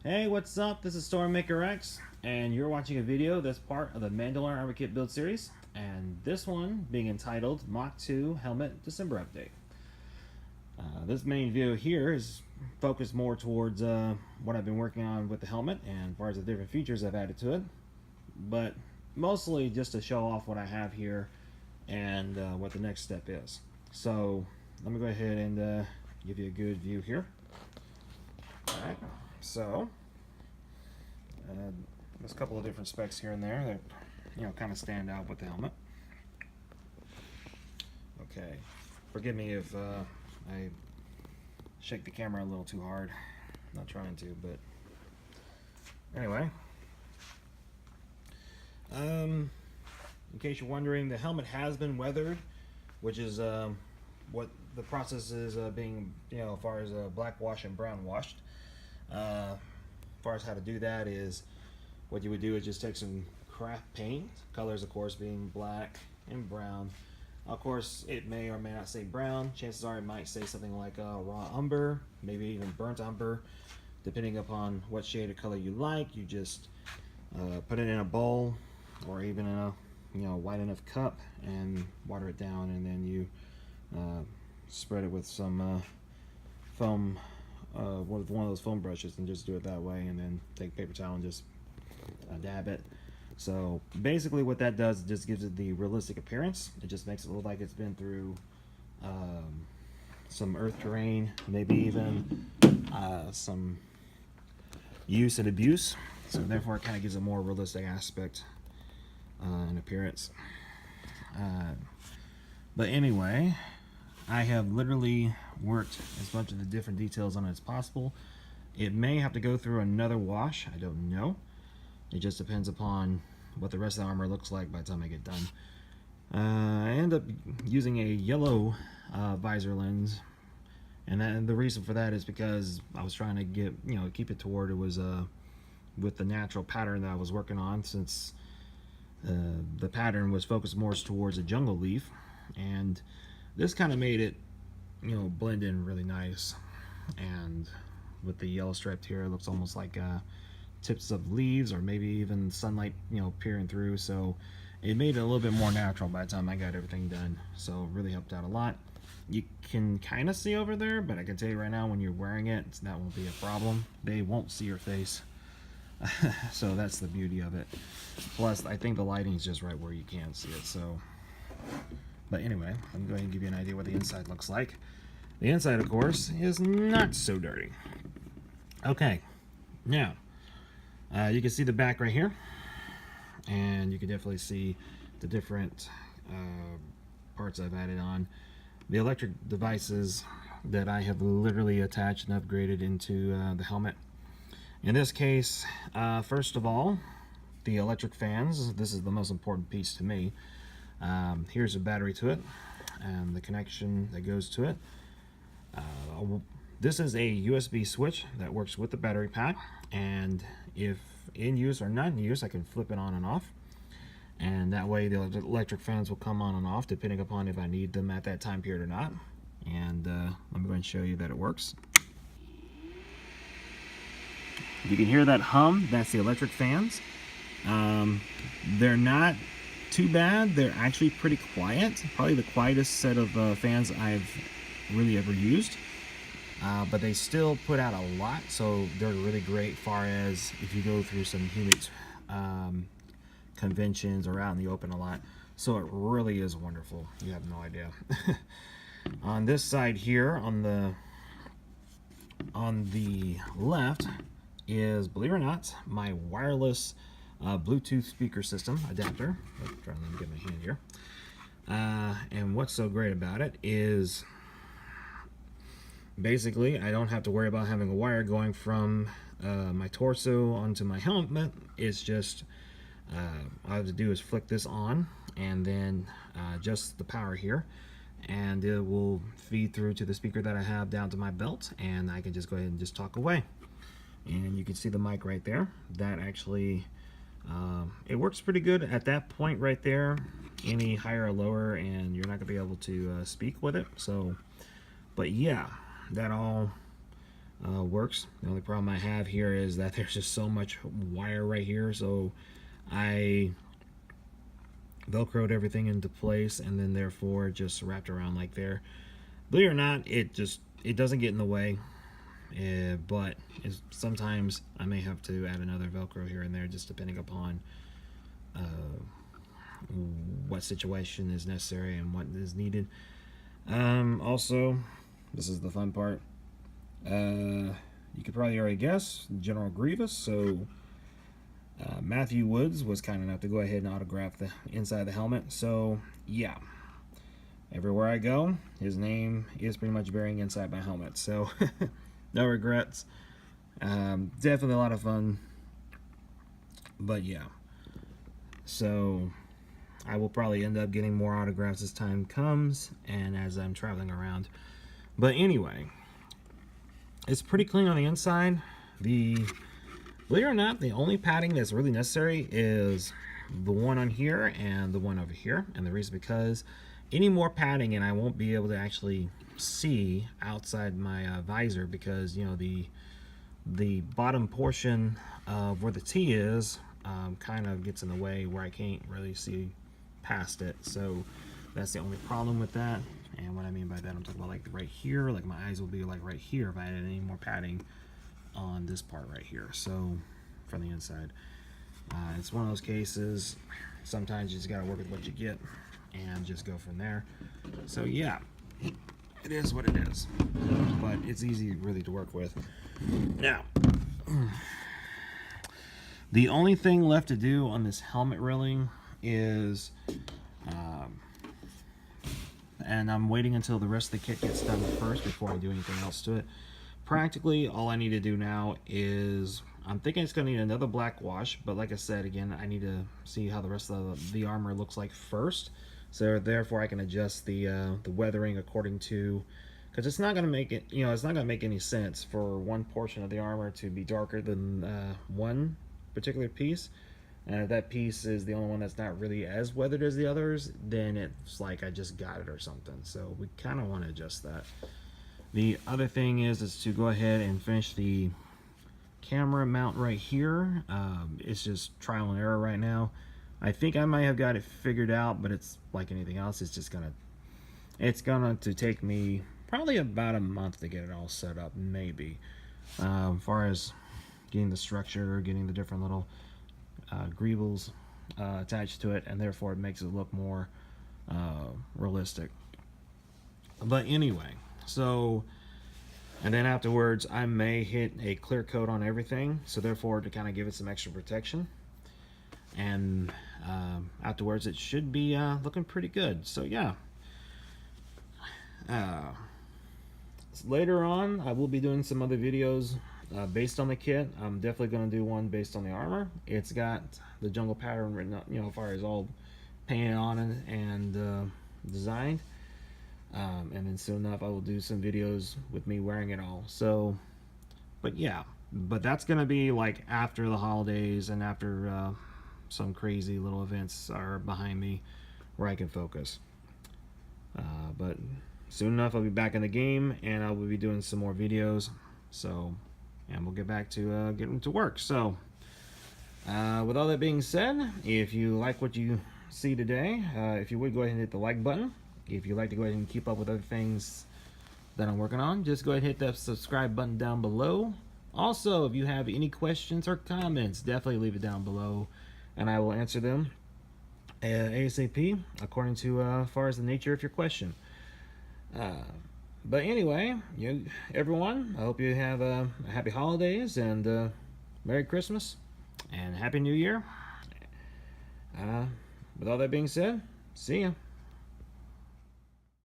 Hey, what's up? This is StormMakerX, and you're watching a video that's part of the Mandalorian Armor Kit build series, and this one being entitled MK2 Helmet December Update. This main video here is focused more towards what I've been working on with the helmet and as far as the different features I've added to it, but mostly just to show off what I have here and what the next step is. So let me go ahead and give you a good view here. Alright, so there's a couple of different specs here and there that kind of stand out with the helmet. Okay, forgive me if I shake the camera a little too hard. I'm not trying to, but anyway. In case you're wondering, the helmet has been weathered, which is what the process is being, as far as black wash and brown washed. As far as how to do that is, what you would do is just take some craft paint, colors of course being black and brown. Of course, it may or may not say brown. Chances are it might say something like raw umber, maybe even burnt umber, depending upon what shade of color you like. You just put it in a bowl or even in a wide enough cup and water it down, and then you spread it with some foam, with one of those foam brushes, and just do it that way, and then take a paper towel and just dab it. So basically what that does, it just gives it the realistic appearance. It just makes it look like it's been through some earth terrain, maybe even some use and abuse. So therefore it kind of gives a more realistic aspect and appearance. But anyway, I have literally worked as much of the different details on it as possible. It may have to go through another wash, I don't know. It just depends upon what the rest of the armor looks like by the time I get done. I end up using a yellow visor lens, and the reason for that is because I was trying to get, keep it toward it was with the natural pattern that I was working on, since the pattern was focused more towards a jungle leaf, and this kind of made it, blend in really nice. And with the yellow striped here, it looks almost like tips of leaves, or maybe even sunlight, peering through. So it made it a little bit more natural by the time I got everything done. So it really helped out a lot. You can kind of see over there, but I can tell you right now, when you're wearing it, that won't be a problem. They won't see your face. So that's the beauty of it. Plus, I think the lighting is just right where you can see it. So, but anyway, I'm going to give you an idea what the inside looks like. The inside, of course, is not so dirty. Okay, now you can see the back right here, and you can definitely see the different parts I've added on. The electric devices that I have literally attached and upgraded into the helmet. In this case, first of all, the electric fans. This is the most important piece to me. Here's a battery to it, and the connection that goes to it. This is a USB switch that works with the battery pack, and if in use or not in use, I can flip it on and off, and that way the electric fans will come on and off depending upon if I need them at that time period or not. And let me go and show you that it works. You can hear that hum. That's the electric fans. They're not too bad. They're actually pretty quiet. Probably the quietest set of fans I've really ever used. But they still put out a lot, so they're really great far as if you go through some humid conventions or out in the open a lot. So it really is wonderful. You have no idea. On this side here, on the left, is, believe it or not, my wireless Bluetooth speaker system adapter. I'm trying to get my hand here. And what's so great about it is, basically, I don't have to worry about having a wire going from my torso onto my helmet. It's just, all I have to do is flick this on, and then adjust the power here, and it will feed through to the speaker that I have down to my belt, and I can just go ahead and just talk away. And you can see the mic right there. That actually, it works pretty good at that point right there. Any higher or lower, and you're not gonna be able to speak with it. So, but yeah, that all works. The only problem I have here is that there's just so much wire right here, so I velcroed everything into place and then therefore just wrapped around like there. Believe it or not, it doesn't get in the way, but sometimes I may have to add another velcro here and there, just depending upon what situation is necessary and what is needed. Also, this is the fun part. You could probably already guess, General Grievous. So Matthew Woods was kind enough to go ahead and autograph the inside of the helmet. So yeah, everywhere I go, his name is pretty much bearing inside my helmet. So no regrets. Definitely a lot of fun. But yeah, so I will probably end up getting more autographs as time comes and as I'm traveling around. But anyway, it's pretty clean on the inside. Believe it or not, the only padding that's really necessary is the one on here and the one over here. And the reason because any more padding and I won't be able to actually see outside my visor, because you know the bottom portion of where the T is kind of gets in the way where I can't really see past it. So that's the only problem with that. And what I mean by that, I'm talking about like right here, like my eyes will be like right here if I added any more padding on this part right here. So from the inside, it's one of those cases, sometimes you just got to work with what you get and just go from there. So yeah, it is what it is, but it's easy really to work with. Now, the only thing left to do on this helmet reeling is and I'm waiting until the rest of the kit gets done first before I do anything else to it. Practically all I need to do now is, I'm thinking it's going to need another black wash, but like I said, again, I need to see how the rest of the armor looks like first, so therefore I can adjust the weathering according to, because it's not going to make it, you know, it's not going to make any sense for one portion of the armor to be darker than one particular piece. And if that piece is the only one that's not really as weathered as the others, then it's like I just got it or something. So we kind of want to adjust that. The other thing is to go ahead and finish the camera mount right here. It's just trial and error right now. I think I might have got it figured out, but it's like anything else. It's just it's gonna to take me probably about a month to get it all set up, maybe. As far as getting the structure, getting the different little greebles attached to it, and therefore it makes it look more realistic. But anyway, so, and then afterwards I may hit a clear coat on everything, so therefore to kind of give it some extra protection, and afterwards it should be looking pretty good. So yeah, later on I will be doing some other videos based on the kit. I'm definitely going to do one based on the armor. It's got the jungle pattern written up, you know, as far as all painted on it and designed. And then soon enough I will do some videos with me wearing it all. So, but yeah, but that's going to be like after the holidays and after some crazy little events are behind me where I can focus. But soon enough I'll be back in the game and I will be doing some more videos. So, and we'll get back to getting to work. So with all that being said, if you like what you see today, if you would go ahead and hit the like button. If you'd like to go ahead and keep up with other things that I'm working on, just go ahead and hit that subscribe button down below. Also, if you have any questions or comments, definitely leave it down below and I will answer them ASAP according to as far as the nature of your question. But anyway, everyone, I hope you have happy holidays and Merry Christmas and Happy New Year. With all that being said, see ya.